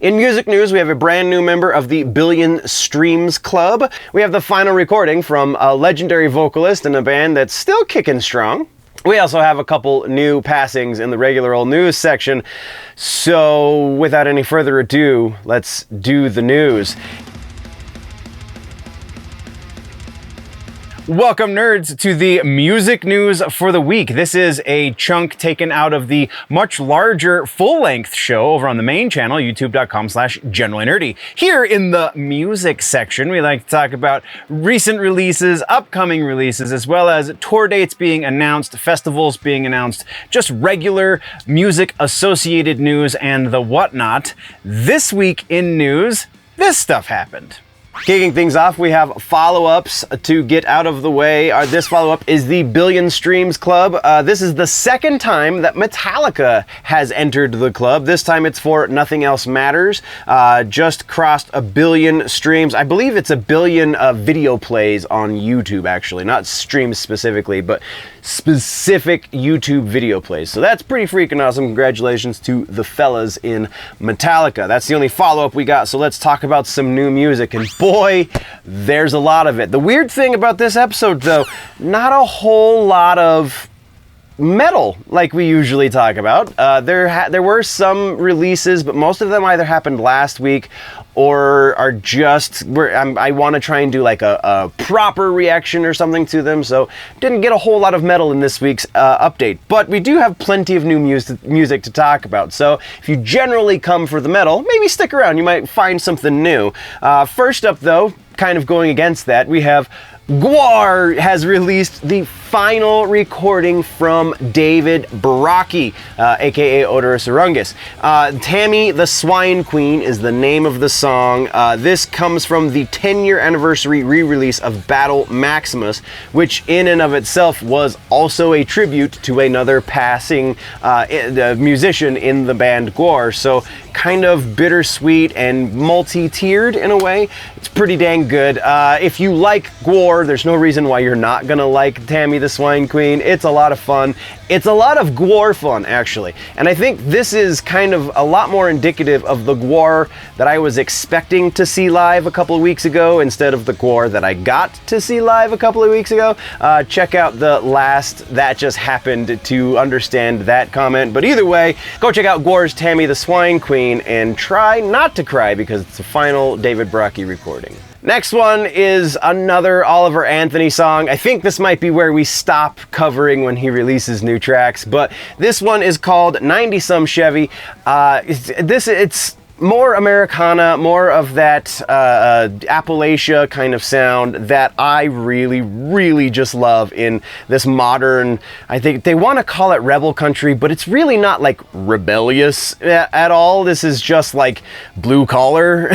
In music news, we have a brand new member of the Billion Streams Club. We have the final recording from a legendary vocalist in a band that's still kicking strong. We also have a couple new passings in the regular old news section. So without any further ado, let's do the news. Welcome, nerds, to the music news for the week. This is a chunk taken out of the much larger full-length show over on the main channel, youtube.com/generallynerdy. Here in the music section, we like to talk about recent releases, upcoming releases, as well as tour dates being announced, festivals being announced, just regular music-associated news and the whatnot. This week in news, this stuff happened. Kicking things off, we have follow-ups to get out of the way. This follow-up is the Billion Streams Club. This is the second time that Metallica has entered the club. This time it's for Nothing Else Matters. Just crossed 1 billion streams. I believe it's 1 billion video plays on YouTube, actually. Not streams specifically, but specific YouTube video plays. So that's pretty freaking awesome. Congratulations to the fellas in Metallica. That's the only follow-up we got, so let's talk about some new music. And boy, there's a lot of it. The weird thing about this episode, though, not a whole lot of metal like we usually talk about. There were some releases, but most of them either happened last week or are just I want to try and do like a proper reaction or something to them, so didn't get a whole lot of metal in this week's update. But we do have plenty of new music to talk about, so if you generally come for the metal, maybe stick around, you might find something new. First up, though, kind of going against that, we have Gwar has released the final recording from David Brockie, aka Odorous Orungus. Tammy the Swine Queen is the name of the song. This comes from the 10-year anniversary re-release of Battle Maximus, which in and of itself was also a tribute to another passing musician in the band Gwar. So kind of bittersweet and multi-tiered in a way. It's pretty dang good. If you like Gwar, there's no reason why you're not gonna like Tammy the Swine Queen. It's a lot of fun. It's a lot of Gwar fun, actually. And I think this is kind of a lot more indicative of the Gwar that I was expecting to see live a couple of weeks ago instead of the Gwar that I got to see live a couple of weeks ago. Check out the last That Just Happened to understand that comment. But either way, go check out Gwar's Tammy the Swine Queen and try not to cry because it's the final David Brockie recording. Next one is another Oliver Anthony song. I think this might be where we stop covering when he releases new tracks, but this one is called 90-Some Chevy. It's more Americana, more of that Appalachia kind of sound that I really, really just love in this modern, I think they want to call it rebel country, but it's really not like rebellious at all. This is just like blue collar.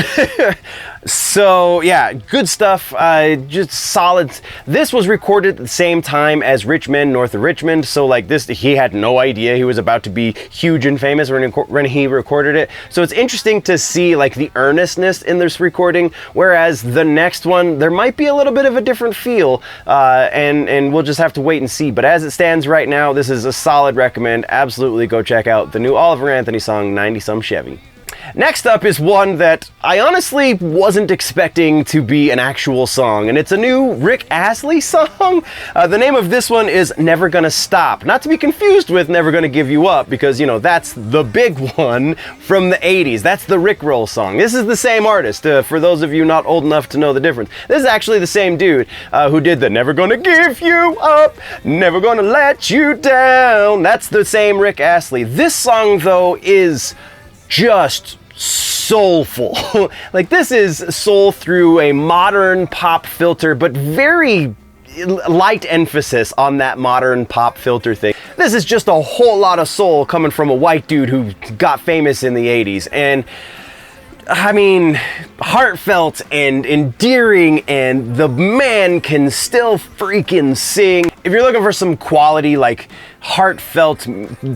So yeah, good stuff, just solid. This was recorded at the same time as Rich Men North of Richmond, so like this, he had no idea he was about to be huge and famous when he recorded it. So it's interesting to see like the earnestness in this recording, whereas the next one, there might be a little bit of a different feel, and we'll just have to wait and see. But as it stands right now, this is a solid recommend. Absolutely go check out the new Oliver Anthony song, 90-Some Chevy. Next up is one that I honestly wasn't expecting to be an actual song, and it's a new Rick Astley song. The name of this one is Never Gonna Stop. Not to be confused with Never Gonna Give You Up, because, you know, that's the big one from the 80s. That's the Rickroll song. This is the same artist, for those of you not old enough to know the difference. This is actually the same dude who did the Never Gonna Give You Up, Never Gonna Let You Down. That's the same Rick Astley. This song, though, is just soulful. Like, this is soul through a modern pop filter, but very light emphasis on that modern pop filter thing. This is just a whole lot of soul coming from a white dude who got famous in the 80s. And I mean, heartfelt and endearing, and the man can still freaking sing. If you're looking for some quality, like heartfelt,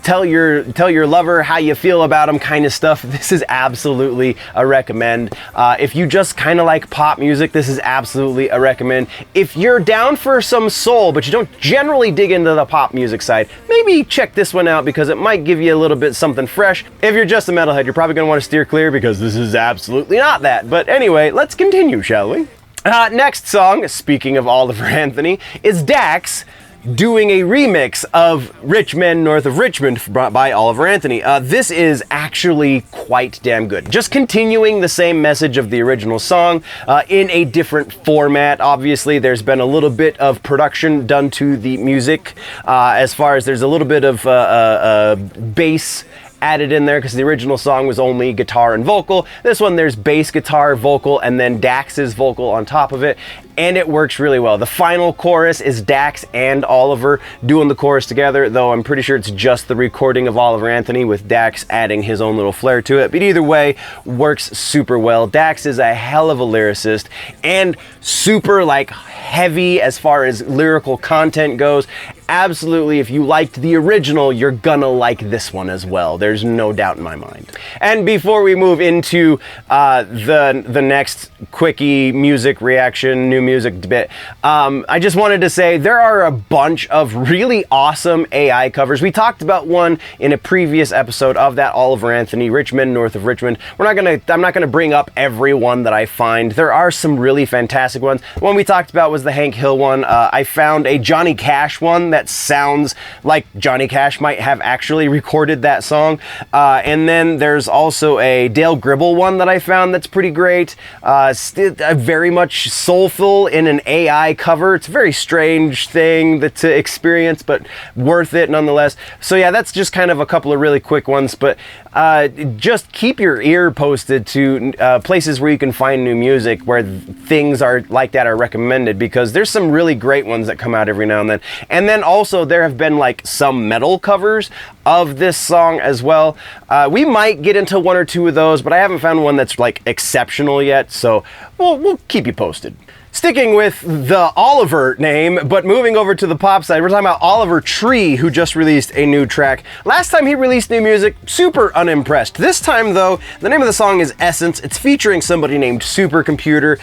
tell your lover how you feel about him kind of stuff, this is absolutely a recommend. If you just kind of like pop music, this is absolutely a recommend. If you're down for some soul, but you don't generally dig into the pop music side, maybe check this one out because it might give you a little bit something fresh. If you're just a metalhead, you're probably going to want to steer clear because this is absolutely not that. But anyway, let's continue, shall we? Next song, speaking of Oliver Anthony, is Dax doing a remix of Rich Men North of Richmond by Oliver Anthony. This is actually quite damn good. Just continuing the same message of the original song in a different format. Obviously, there's been a little bit of production done to the music, as far as there's a little bit of bass added in there because the original song was only guitar and vocal. This one, there's bass, guitar, vocal, and then Dax's vocal on top of it, and it works really well. The final chorus is Dax and Oliver doing the chorus together, though I'm pretty sure it's just the recording of Oliver Anthony with Dax adding his own little flair to it, but either way, works super well. Dax is a hell of a lyricist and super like heavy as far as lyrical content goes. Absolutely, if you liked the original, you're gonna like this one as well. There's no doubt in my mind. And before we move into the next quickie music reaction, new music bit, I just wanted to say there are a bunch of really awesome AI covers. We talked about one in a previous episode of that Oliver Anthony, Rich Men North of Richmond. I'm not gonna bring up every one that I find. There are some really fantastic ones. The one we talked about was the Hank Hill one. I found a Johnny Cash one that sounds like Johnny Cash might have actually recorded that song. And then there's also a Dale Gribble one that I found that's pretty great. Very much soulful in an AI cover. It's a very strange thing to experience, but worth it nonetheless. So yeah, that's just kind of a couple of really quick ones, but just keep your ear posted to places where you can find new music where things are like that are recommended, because there's some really great ones that come out every now and then. And then also there have been like some metal covers of this song as well. We might get into one or two of those, but I haven't found one that's like exceptional yet, so we'll keep you posted. Sticking with the Oliver name, but moving over to the pop side, we're talking about Oliver Tree, who just released a new track. Last time he released new music, super unimpressed. This time, though, the name of the song is Essence. It's featuring somebody named Supercomputer,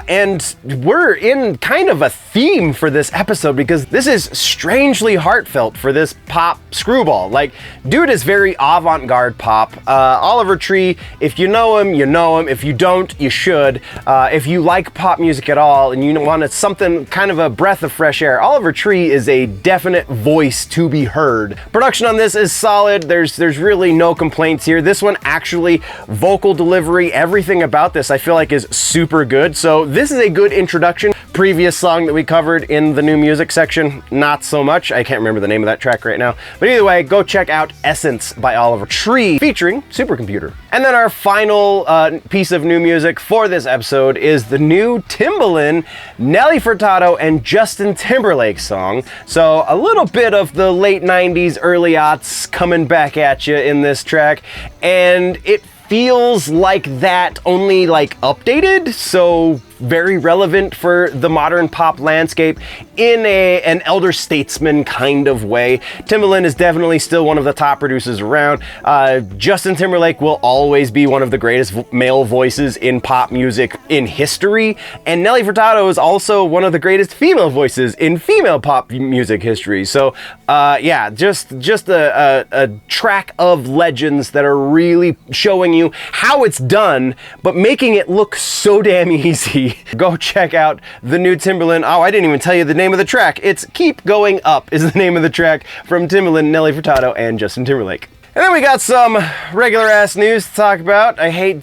and we're in kind of a theme for this episode because this is strangely heartfelt for this pop screwball. Like, dude is very avant-garde pop. Oliver Tree, if you know him, you know him. If you don't, you should. If you like pop music at all and you want something kind of a breath of fresh air, Oliver Tree is a definite voice to be heard. Production on this is solid. There's really no complaints here. This one actually, vocal delivery, everything about this I feel like is super good. So this is a good introduction. Previous song that we covered in the new music section, not so much. I can't remember the name of that track right now. But either way, go check out Essence by Oliver Tree featuring Supercomputer. And then our final piece of new music for this episode is the new Timbaland, Nelly Furtado, and Justin Timberlake song. So a little bit of the late 90s, early aughts coming back at you in this track. And it feels like that, only like updated, so very relevant for the modern pop landscape in an elder statesman kind of way. Timbaland is definitely still one of the top producers around. Justin Timberlake will always be one of the greatest male voices in pop music in history, and Nelly Furtado is also one of the greatest female voices in female pop music history. So yeah, just a track of legends that are really showing you how it's done, but making it look so damn easy. Go check out the new Timbaland. Oh, I didn't even tell you the name of the track. It's Keep Going Up is the name of the track from Timbaland, Nelly Furtado, and Justin Timberlake. And then we got some regular ass news to talk about. I hate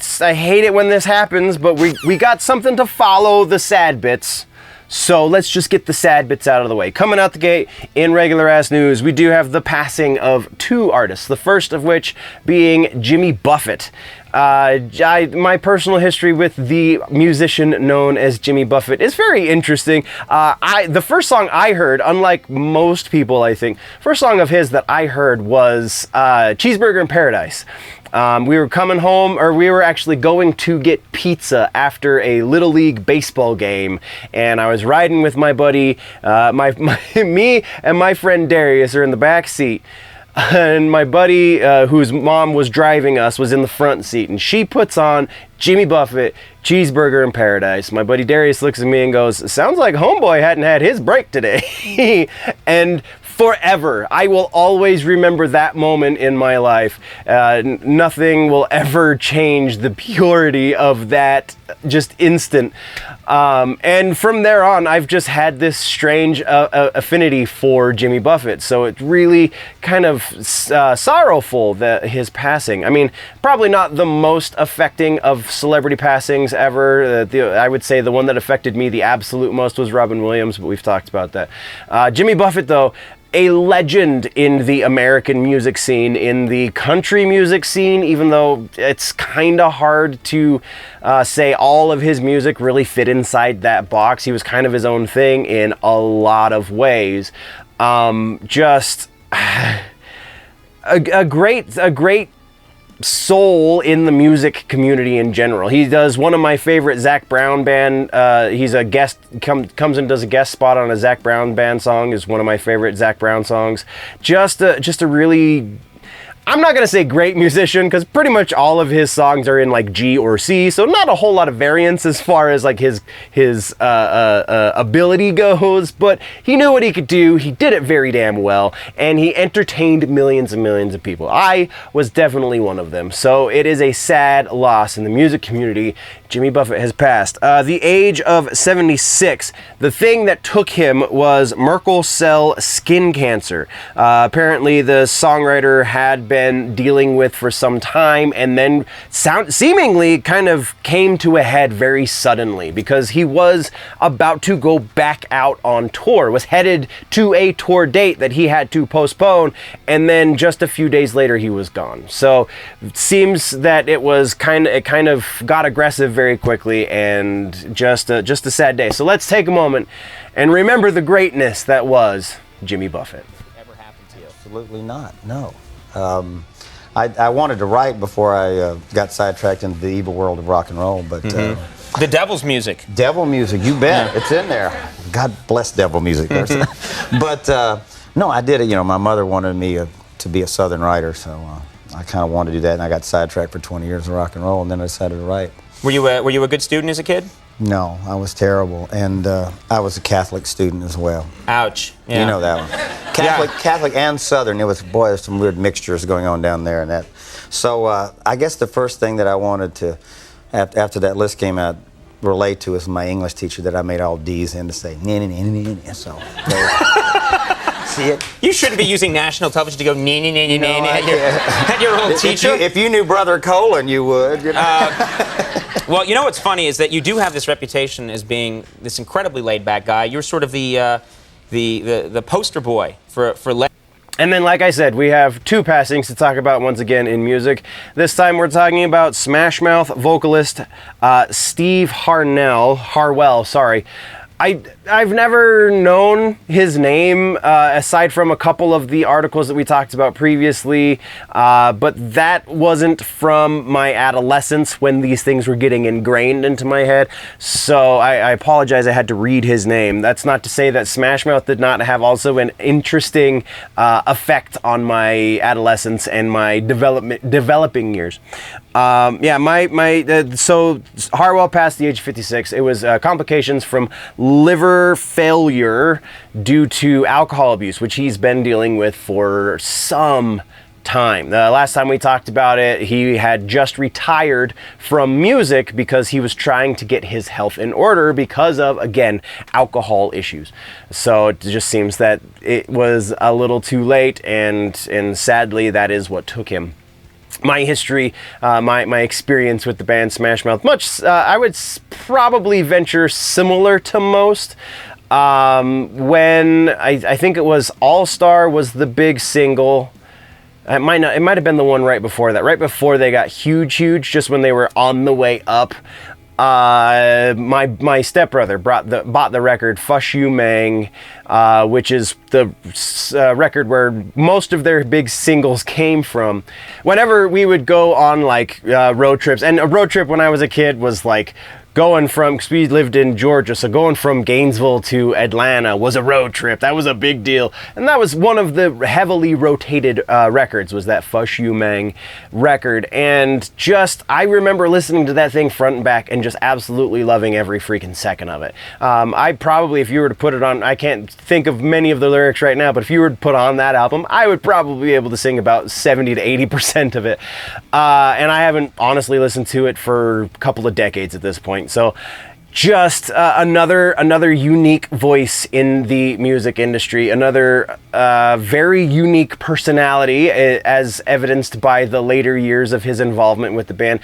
it when this happens, but we got something to follow the sad bits. So let's just get the sad bits out of the way. Coming out the gate in regular ass news, we do have the passing of two artists. The first of which being Jimmy Buffett. My personal history with the musician known as Jimmy Buffett is very interesting. The first song I heard, unlike most people I think, first song of his that I heard was Cheeseburger in Paradise. We were coming home, or we were actually going to get pizza after a Little League baseball game, and I was riding with my buddy, me and my friend Darius are in the back seat, and my buddy, whose mom was driving us, was in the front seat, and she puts on Jimmy Buffett, Cheeseburger in Paradise. My buddy Darius looks at me and goes, "Sounds like homeboy hadn't had his break today." And forever, I will always remember that moment in my life. Nothing will ever change the purity of that just instant. And from there on, I've just had this strange affinity for Jimmy Buffett. So it's really kind of sorrowful that his passing. I mean, probably not the most affecting of celebrity passings ever. I would say the one that affected me the absolute most was Robin Williams, but we've talked about that. Jimmy Buffett, though, a legend in the American music scene, in the country music scene, even though it's kind of hard to say all of his music really fit inside that box. He was kind of his own thing in a lot of ways. Just a great soul in the music community in general. He does one of my favorite Zac Brown band. He's a guest, comes and does a guest spot on a Zac Brown band song. Is one of my favorite Zac Brown songs. Just a really, I'm not gonna say great musician, because pretty much all of his songs are in like G or C, so not a whole lot of variance as far as like his ability goes, but he knew what he could do. He did it very damn well, and he entertained millions and millions of people. I was definitely one of them, so it is a sad loss in the music community. Jimmy Buffett has passed. The age of 76. The thing that took him was Merkel cell skin cancer. Apparently the songwriter had been dealing with for some time, and then seemingly kind of came to a head very suddenly, because he was about to go back out on tour, was headed to a tour date that he had to postpone, and then just a few days later he was gone. So it seems that it kind of got aggressive very quickly, and just a sad day. So let's take a moment and remember the greatness that was Jimmy Buffett. Ever happened to you? Absolutely not. No. I wanted to write before I got sidetracked into the evil world of rock and roll, but the devil's music. Devil music, you bet. Yeah. It's in there. God bless devil music. But no, I did it. You know, my mother wanted me to be a Southern writer, so I kind of wanted to do that, and I got sidetracked for 20 years of rock and roll, and then I decided to write. Were you a good student as a kid? No, I was terrible, and I was a Catholic student as well. Ouch. Yeah. You know that one. Catholic and Southern. There's some weird mixtures going on down there and that. So I guess the first thing that I wanted to, after that list came out, relate to is my English teacher that I made all D's in to say, so. See it? You shouldn't be using national television to go at your old teacher. If you knew Brother Colin, you would. You know? Well, you know what's funny is that you do have this reputation as being this incredibly laid-back guy. You're sort of the poster boy for. And then, like I said, we have two passings to talk about once again in music. This time we're talking about Smash Mouth vocalist Steve Harwell. I've never known his name aside from a couple of the articles that we talked about previously, but that wasn't from my adolescence when these things were getting ingrained into my head. So I apologize, I had to read his name. That's not to say that Smash Mouth did not have also an interesting effect on my adolescence and my developing years. So Harwell passed the age of 56. It was complications from liver failure due to alcohol abuse, which he's been dealing with for some time. The last time we talked about it, he had just retired from music because he was trying to get his health in order because of, again, alcohol issues. So it just seems that it was a little too late, and sadly that is what took him. My history, my experience with the band Smash Mouth, I would probably venture similar to most. When I think it was All Star was the big single. It might have been the one right before that. Right before they got huge, just when they were on the way up. my stepbrother bought the record Fush You Mang, which is the record where most of their big singles came from. Whenever we would go on like road trips, and a road trip when I was a kid was like going from, because we lived in Georgia, so going from Gainesville to Atlanta was a road trip. That was a big deal. And that was one of the heavily rotated records, was that Fush You Mang record. And just, I remember listening to that thing front and back and just absolutely loving every freaking second of it. I probably, if you were to put it on, I can't think of many of the lyrics right now, but if you were to put on that album, I would probably be able to sing about 70 to 80% of it. And I haven't honestly listened to it for a couple of decades at this point. So just another unique voice in the music industry, another very unique personality, as evidenced by the later years of his involvement with the band.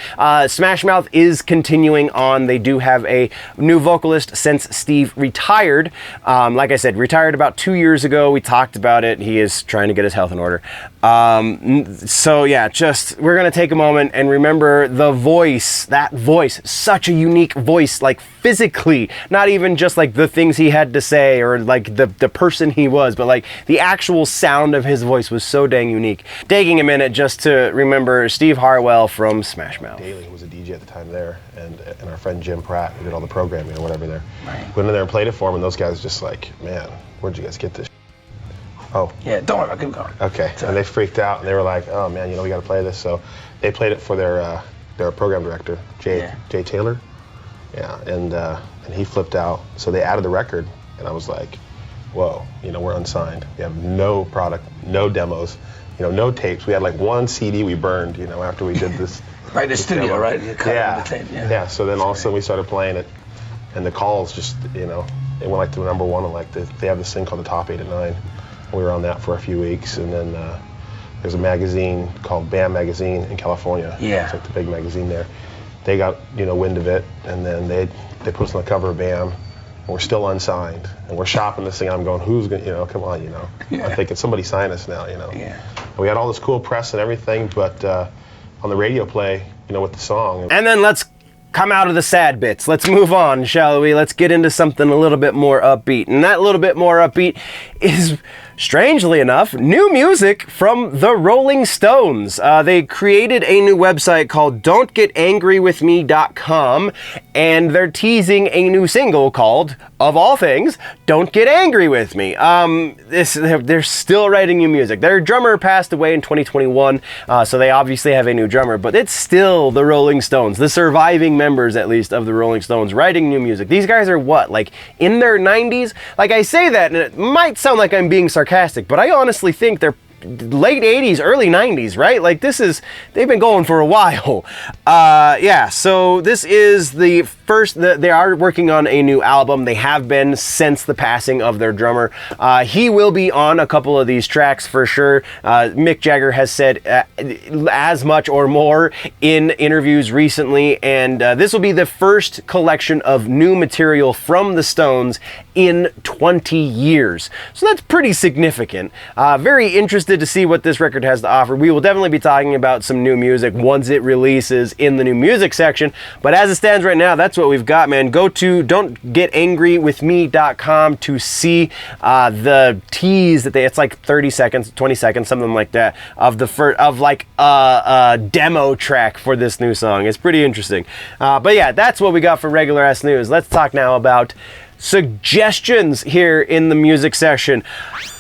Smash Mouth is continuing on. They do have a new vocalist since Steve retired. Like I said, retired about 2 years ago. We talked about it. He is trying to get his health in order. So yeah, just, we're gonna take a moment and remember the voice, that voice, such a unique voice, like physically, not even just like the things he had to say or like the person he was, but like the actual sound of his voice was so dang unique. Taking a minute just to remember Steve Harwell from Smash Mouth. Daly, who was a DJ at the time there, and our friend Jim Pratt, who did all the programming or whatever there. Right. Went in there and played it for him, and those guys just like, man, where'd you guys get this? Oh. Yeah, don't worry about it, keep going. Okay, and they freaked out, and they were like, oh man, we gotta play this. So they played it for their program director, Jay Taylor. Yeah, and he flipped out. So they added the record, and I was like, whoa, we're unsigned. We have no product, no demos, no tapes. We had like one CD we burned, after we did this. Right, the studio, right? Yeah. The tape, Yeah, so then all of a sudden we started playing it, and the calls just, it went like to number one, and like they have this thing called the Top 8 at 9. We were on that for a few weeks, and then there's a magazine called BAM Magazine in California. Yeah. It's like the big magazine there. They got, wind of it, and then they put us on the cover of BAM, and we're still unsigned, and we're shopping this thing, and I'm going, who's gonna, come on, Yeah. I'm thinking, somebody sign us now, Yeah. And we had all this cool press and everything, but on the radio play, with the song. And then let's come out of the sad bits. Let's move on, shall we? Let's get into something a little bit more upbeat. And that little bit more upbeat is, strangely enough, new music from the Rolling Stones. They created a new website called don'tgetangrywithme.com, and they're teasing a new single called, of all things, Don't Get Angry With Me. They're still writing new music. Their drummer passed away in 2021, so they obviously have a new drummer, but it's still the Rolling Stones, the surviving members, at least, of the Rolling Stones, writing new music. These guys are what, like in their 90s? Like, I say that, and it might sound like I'm being sarcastic, but I honestly think they're late 80s, early 90s, right? Like, they've been going for a while. Yeah, so this is the first, they are working on a new album. They have been since the passing of their drummer. He will be on a couple of these tracks for sure. Mick Jagger has said as much or more in interviews recently, and this will be the first collection of new material from the Stones in 20 years. So that's pretty significant. Very interested to see what this record has to offer. We will definitely be talking about some new music once it releases in the new music section, but as it stands right now, that's what we've got, man. Go to don'tgetangrywithme.com to see the tease that it's like 30 seconds, 20 seconds, something like that, of a demo track for this new song. It's pretty interesting. But yeah, that's what we got for regular ass news. Let's talk now about suggestions here in the music session.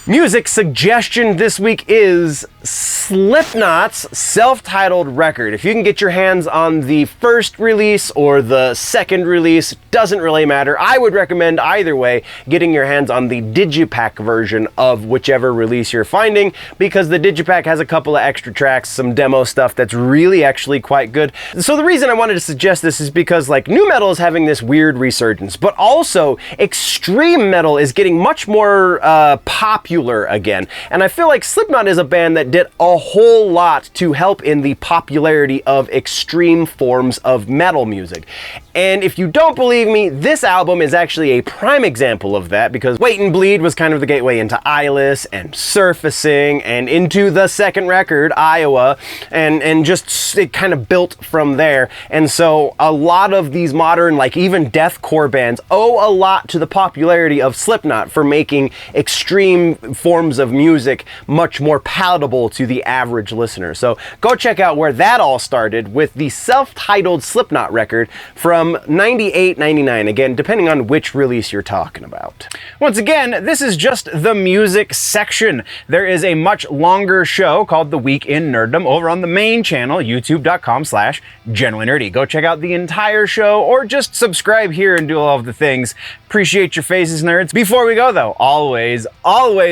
Music suggestion this week is Slipknot's self-titled record. If you can get your hands on the first release or the second release, doesn't really matter. I would recommend either way getting your hands on the Digipack version of whichever release you're finding, because the Digipack has a couple of extra tracks, some demo stuff that's really actually quite good. So the reason I wanted to suggest this is because like nu metal is having this weird resurgence, but also extreme metal is getting much more popular popular again. And I feel like Slipknot is a band that did a whole lot to help in the popularity of extreme forms of metal music. And if you don't believe me, this album is actually a prime example of that, because Wait and Bleed was kind of the gateway into Eyeless and Surfacing and into the second record, Iowa, and just it kind of built from there. And so a lot of these modern, like even deathcore bands, owe a lot to the popularity of Slipknot for making extreme forms of music much more palatable to the average listener. So go check out where that all started with the self-titled Slipknot record from 98, 99, again, depending on which release you're talking about. Once again, this is just the music section. There is a much longer show called The Week in Nerddom over on the main channel, youtube.com/generallynerdy. Go check out the entire show or just subscribe here and do all of the things. Appreciate your faces, nerds. Before we go though, always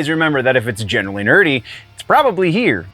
remember that if it's generally nerdy, it's probably here.